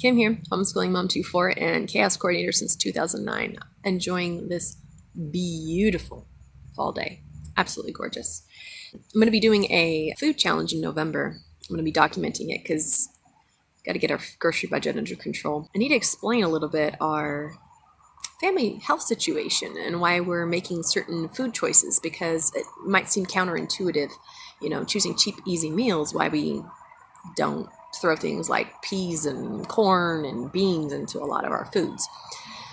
Kim here, homeschooling mom 24 and chaos coordinator since 2009. Enjoying this beautiful fall day. Absolutely gorgeous. I'm going to be doing a food challenge in November. I'm going to be documenting it because got to get our grocery budget under control. I need to explain a little bit our family health situation and why we're making certain food choices, because it might seem counterintuitive, choosing cheap, easy meals, why we don't throw things like peas and corn and beans into a lot of our foods.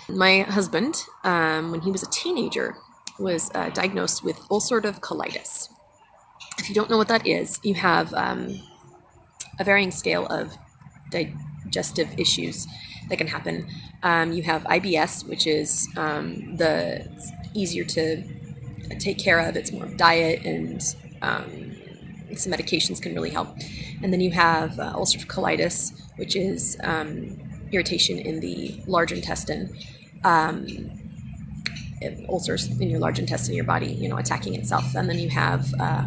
My husband, when he was a teenager, was diagnosed with ulcerative colitis. If you don't know what that is, you have a varying scale of digestive issues that can happen. You have IBS, which is the easier to take care of. It's more of diet, and some medications can really help. And then you have ulcerative colitis, which is irritation in the large intestine, ulcers in your large intestine, your body, attacking itself. And then you have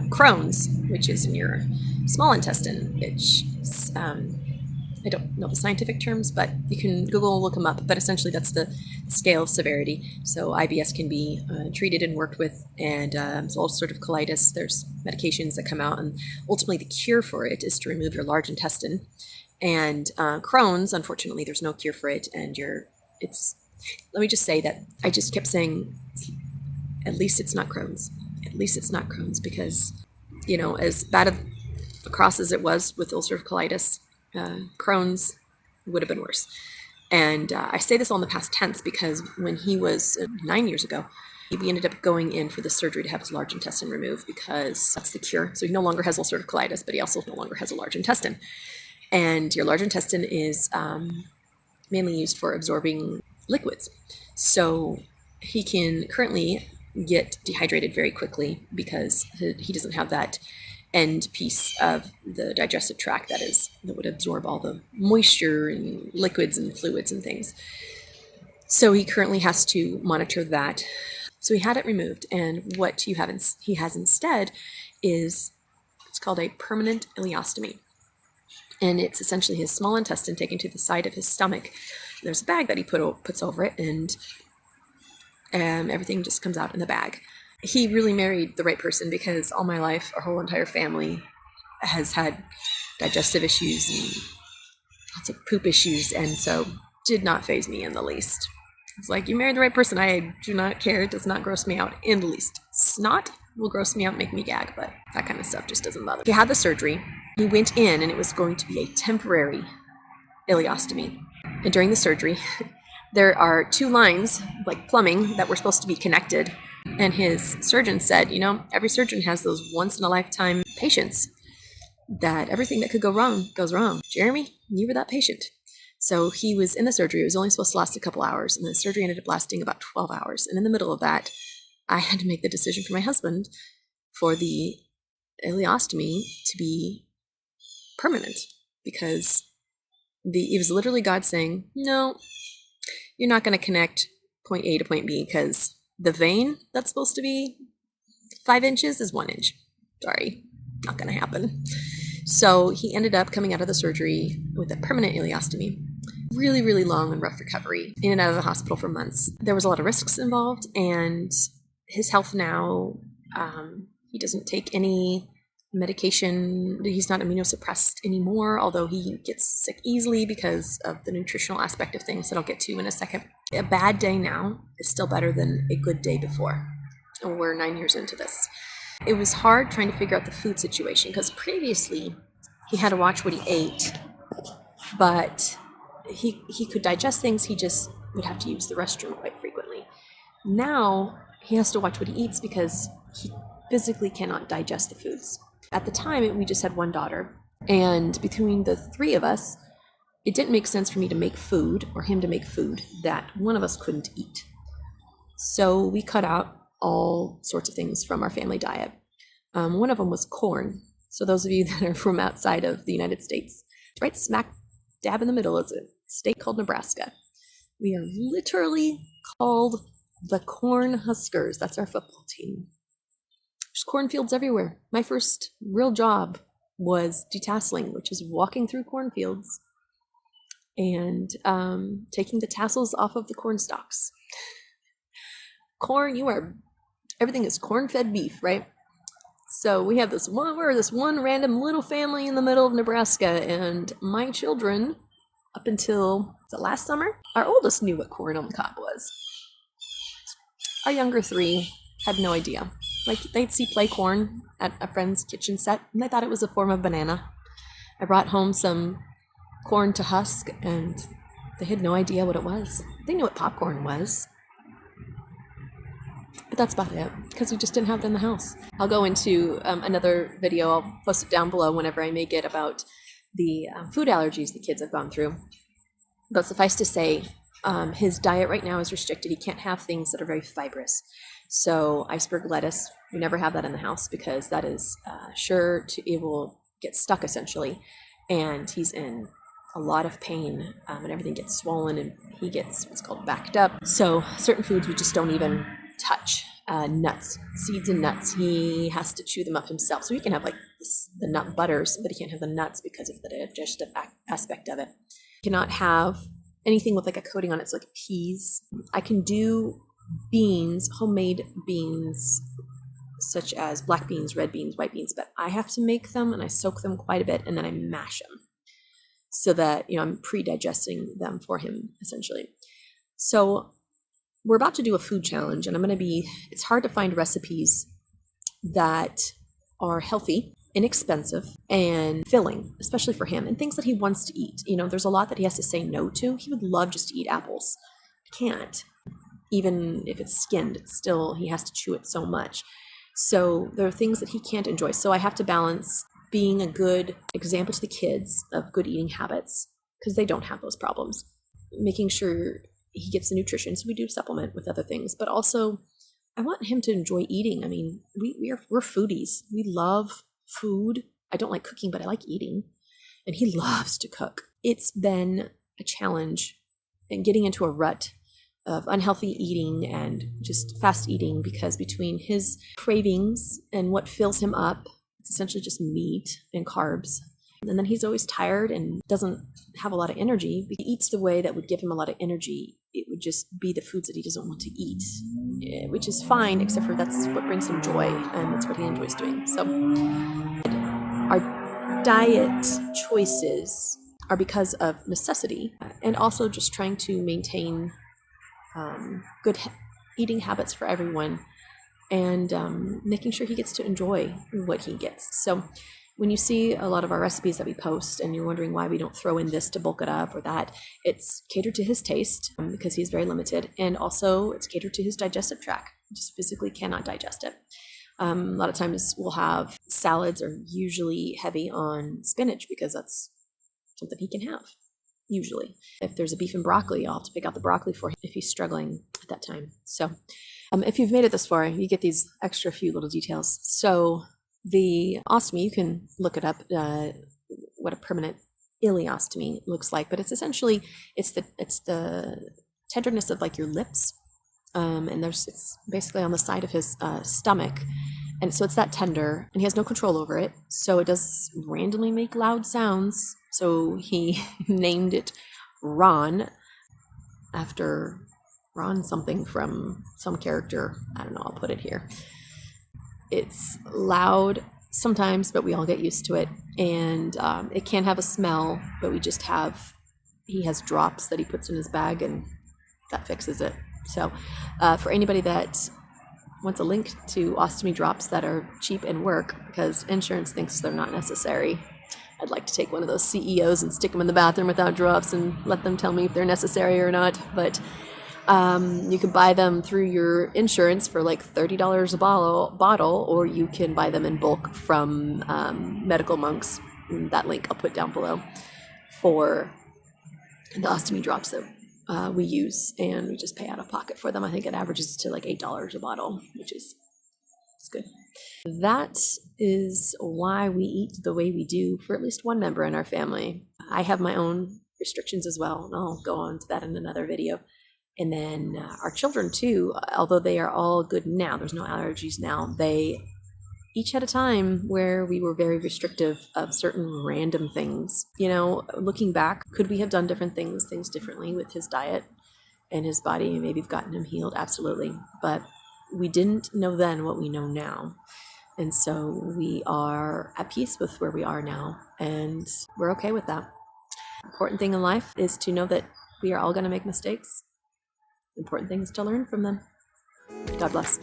Crohn's, which is in your small intestine, which is, I don't know the scientific terms, but you can Google and look them up. But essentially, that's the scale of severity. So IBS can be treated and worked with, and so ulcerative colitis, there's medications that come out, and ultimately the cure for it is to remove your large intestine. And Crohn's, unfortunately, there's no cure for it, and let me just say that I just kept saying, at least it's not Crohn's. At least it's not Crohn's, because, as bad across as it was with ulcerative colitis, Crohn's would have been worse. And I say this all in the past tense because when he was 9 years ago, we ended up going in for the surgery to have his large intestine removed, because that's the cure. So he no longer has ulcerative colitis, but he also no longer has a large intestine. And your large intestine is mainly used for absorbing liquids. So he can currently get dehydrated very quickly because he doesn't have that end piece of the digestive tract that would absorb all the moisture and liquids and fluids and things. So he currently has to monitor that. So he had it removed, and what he has instead is, it's called a permanent ileostomy. And it's essentially his small intestine taken to the side of his stomach. There's a bag that he puts over it, and everything just comes out in the bag. He really married the right person, because all my life, our whole entire family has had digestive issues and lots of poop issues, and so did not faze me in the least. It's like, you married the right person. I do not care. It does not gross me out in the least. Snot will gross me out, make me gag, but that kind of stuff just doesn't bother me. He had the surgery. He went in, and it was going to be a temporary ileostomy. And during the surgery, there are two lines, like plumbing, that were supposed to be connected. And his surgeon said, every surgeon has those once-in-a-lifetime patients that everything that could go wrong goes wrong. Jeremy, you were that patient. So he was in the surgery. It was only supposed to last a couple hours, and the surgery ended up lasting about 12 hours. And in the middle of that, I had to make the decision for my husband for the ileostomy to be permanent, because it was literally God saying, no, you're not going to connect point A to point B, because the vein that's supposed to be 5 inches is 1 inch. Sorry, not going to happen. So he ended up coming out of the surgery with a permanent ileostomy. Really, really long and rough recovery, in and out of the hospital for months. There was a lot of risks involved, and his health now, he doesn't take any medication. He's not immunosuppressed anymore, although he gets sick easily because of the nutritional aspect of things that I'll get to in a second. A bad day now is still better than a good day before. And we're 9 years into this. It was hard trying to figure out the food situation, because previously he had to watch what he ate, but he could digest things. He just would have to use the restroom quite frequently. Now he has to watch what he eats, because he physically cannot digest the foods. At the time, we just had one daughter, and between the three of us, it didn't make sense for me to make food, or him to make food, that one of us couldn't eat. So we cut out all sorts of things from our family diet. One of them was corn. So those of you that are from outside of the United States, right smack dab in the middle is a state called Nebraska. We are literally called the Corn Huskers. That's our football team. There's cornfields everywhere. My first real job was detasseling, which is walking through cornfields and taking the tassels off of the corn stalks. Corn, everything is corn-fed beef, right? So we're this one random little family in the middle of Nebraska, and my children, up until the last summer, our oldest knew what corn on the cob was. Our younger three had no idea. Like, they'd see play corn at a friend's kitchen set, and they thought it was a form of banana. I brought home some corn to husk, and they had no idea what it was. They knew what popcorn was, but that's about it, because we just didn't have it in the house. I'll go into another video. I'll post it down below whenever I make it, about the food allergies the kids have gone through. But suffice to say, his diet right now is restricted. He can't have things that are very fibrous. So iceberg lettuce, we never have that in the house, because that is it will get stuck essentially, and he's in a lot of pain, and everything gets swollen, and he gets what's called backed up. So certain foods we just don't even touch. Nuts, seeds and nuts, he has to chew them up himself. So he can have like the nut butters, but he can't have the nuts because of the digestive aspect of it. He cannot have anything with like a coating on it, so like peas. I can do beans, homemade beans, such as black beans, red beans, white beans, but I have to make them, and I soak them quite a bit, and then I mash them so that, I'm pre-digesting them for him essentially. So we're about to do a food challenge, and it's hard to find recipes that are healthy, inexpensive, and filling, especially for him, and things that he wants to eat. There's a lot that he has to say no to. He would love just to eat apples. He can't. Even if it's skinned, he has to chew it so much. So there are things that he can't enjoy. So I have to balance being a good example to the kids of good eating habits, because they don't have those problems. Making sure he gets the nutrition, so we do supplement with other things, but also I want him to enjoy eating. I mean, we're foodies. We love food. I don't like cooking, but I like eating, and he loves to cook. It's been a challenge and getting into a rut of unhealthy eating and just fast eating, because between his cravings and what fills him up, it's essentially just meat and carbs. And then he's always tired and doesn't have a lot of energy. He eats the way that would give him a lot of energy. It would just be the foods that he doesn't want to eat, which is fine, except for that's what brings him joy, and that's what he enjoys doing. So our diet choices are because of necessity, and also just trying to maintain good eating habits for everyone, and making sure he gets to enjoy what he gets. So when you see a lot of our recipes that we post and you're wondering why we don't throw in this to bulk it up or that, it's catered to his taste, because he's very limited, and also it's catered to his digestive tract. He just physically cannot digest it. A lot of times we'll have salads are usually heavy on spinach, because that's something he can have. Usually, if there's a beef and broccoli, I'll have to pick out the broccoli for him if he's struggling at that time. So if you've made it this far, you get these extra few little details. So the ostomy, you can look it up, what a permanent ileostomy looks like, but it's essentially, it's the tenderness of like your lips, and it's basically on the side of his stomach, and so it's that tender, and he has no control over it, so it does randomly make loud sounds. So he named it Ron, after Ron something from some character. I don't know, I'll put it here. It's loud sometimes, but we all get used to it, and it can have a smell, but he has drops that he puts in his bag, and that fixes it. So for anybody that wants a link to Ostomy Drops that are cheap and work, because insurance thinks they're not necessary, I'd like to take one of those CEOs and stick them in the bathroom without drops and let them tell me if they're necessary or not. But you can buy them through your insurance for like $30 a bottle, or you can buy them in bulk from Medical Monks. That link I'll put down below for the Ostomy Drops that we use, and we just pay out of pocket for them. I think it averages to like $8 a bottle, which is good. That is why we eat the way we do for at least one member in our family. I have my own restrictions as well, and I'll go on to that in another video. And then our children too, although they are all good now, there's no allergies now, they each had a time where we were very restrictive of certain random things. You know, looking back, could we have done things differently with his diet and his body? Maybe have gotten him healed, absolutely. But we didn't know then what we know now. And so we are at peace with where we are now, and we're okay with that. Important thing in life is to know that we are all going to make mistakes. Important thing is to learn from them. God bless.